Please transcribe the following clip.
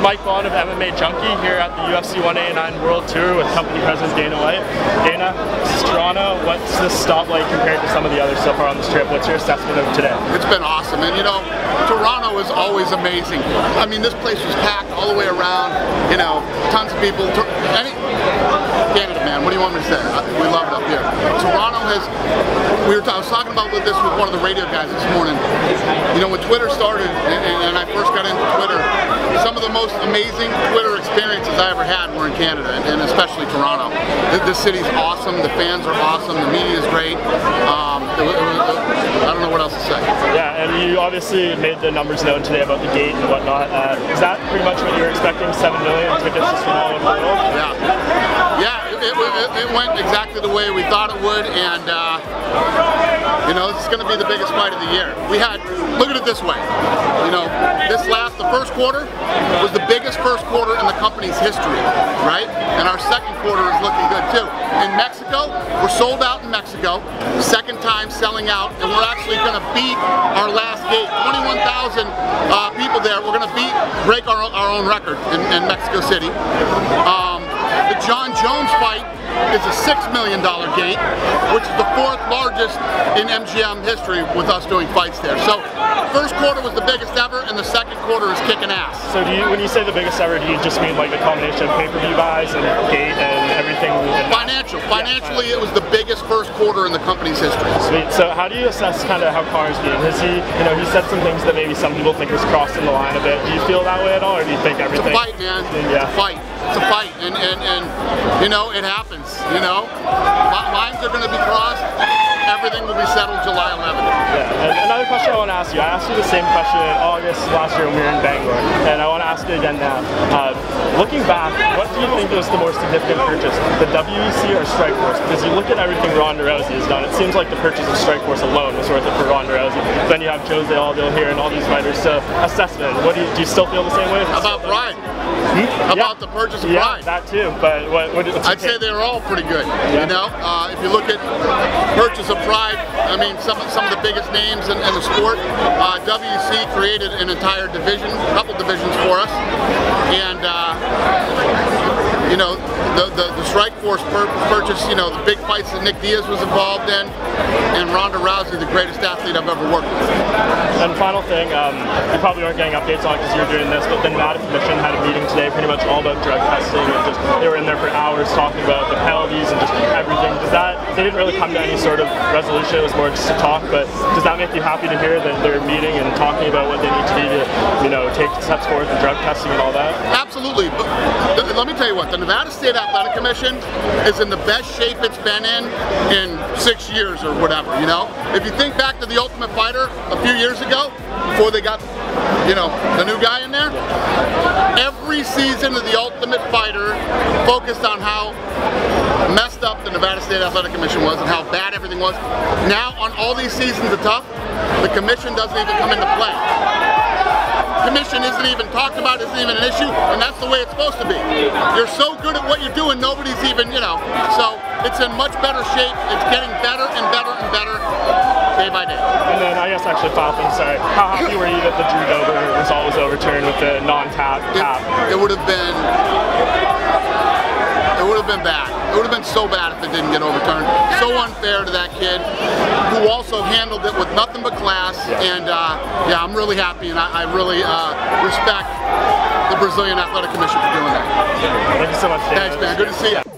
Mike Vaughn of MMA Junkie here at the UFC 189 World Tour with company president Dana White. Dana, this is Toronto. What's this stop like compared to some of the others so far on this trip? What's your assessment of today? It's been awesome, and you know, Toronto is always amazing. I mean, this place was packed all the way around, you know, tons of people. Canada, man, what do you want me to say? We love it up here. Toronto has, I was talking about this with one of the radio guys this morning. You know, when Twitter started, and I first got into Twitter, some of the most amazing Twitter experiences I ever had were in Canada, and especially Toronto. This city's awesome, the fans are awesome, the media is great. I don't know what else to say. Yeah, and you obviously made the numbers known today about the gate and whatnot. Is that pretty much what you were expecting, 7 million tickets just from all over the world? Yeah, it went exactly the way we thought it would, and you know, this is going to be the biggest fight of the year. We had, look at it this way, you know, the first quarter was the biggest first quarter in the company's history, right? And our second quarter is looking good too. In Mexico, we're sold out in Mexico, second time selling out, and we're actually going to beat our last gate, 21,000 people there. We're going to break our own record in Mexico City. The John Jones fight is a $6 million gate, which is the 4th largest in MGM history with us doing fights there. So first quarter was the biggest ever, and the second quarter is kicking ass. So when you say the biggest ever, do you just mean like the combination of pay-per-view buys and gate and everything? Financially, it was the biggest first quarter in the company's history. Sweet. So how do you assess kind of how Conor's being? Has he, you know, he said some things that maybe some people think is crossing the line a bit. Do you feel that way at all, or do you think everything? It's a fight, man. Yeah. It's a fight. It's a fight, and you know, it happens. You know, lines are going to be crossed. Everything will be settled July 11th. Yeah. And another question I want to ask you. I asked you the same question in August last year when we were in Bangalore, and I want to ask you again now. Looking back, what do you think was the more significant purchase, the WEC or Strikeforce? Because you look at everything Ronda Rousey has done, it seems like the purchase of Strikeforce alone was worth it for Ronda Rousey. Then you have Jose Aldo here and all these fighters. So, assessment. What do you still feel the same way? How about Pride? How about the purchase of Pride? Yeah, that too. But I'd say they're all pretty good. Yeah. You know, if you look at purchase of Pride, I mean, some of the biggest names in the sport. WEC created an entire division, a couple divisions for us, and you know, the Strikeforce purchase, you know, the big fights that Nick Diaz was involved in, and Ronda Rousey, the greatest athlete I've ever worked with. And final thing, you probably aren't getting updates on because you're doing this, but the Nevada Commission had a meeting today pretty much all about drug testing, and just they were in there for hours talking about the penalties and just everything. They didn't really come to any sort of resolution, it was more just to talk, but does that make you happy to hear that they're meeting and talking about what they need to do to, you know, take steps forward in drug testing and all that? Absolutely. But let me tell you what, the Nevada State Athletic Commission is in the best shape it's been in 6 years or whatever, you know? If you think back to the Ultimate Fighter a few years ago, before they got, you know, the new guy in there, every season of the Ultimate Fighter focused on how messed up the Nevada State Athletic Commission was and how bad everything was. Now, on all these seasons of Tough, the commission doesn't even come into play. Commission isn't even talked about, isn't even an issue, and that's the way it's supposed to be. You're so good at what you're doing, nobody's even, you know, so it's in much better shape. It's getting better and better and better day by day. And then I guess actually final thing, sorry, how happy were you that the Drew Dober result was overturned with the non-tap tap? It would have been bad. It would have been so bad if it didn't get overturned. So unfair to that kid, who also handled it with nothing but class. And yeah, I'm really happy, and I really respect the Brazilian Athletic Commission for doing that. Thank you so much, David. Thanks, man. Good to see you.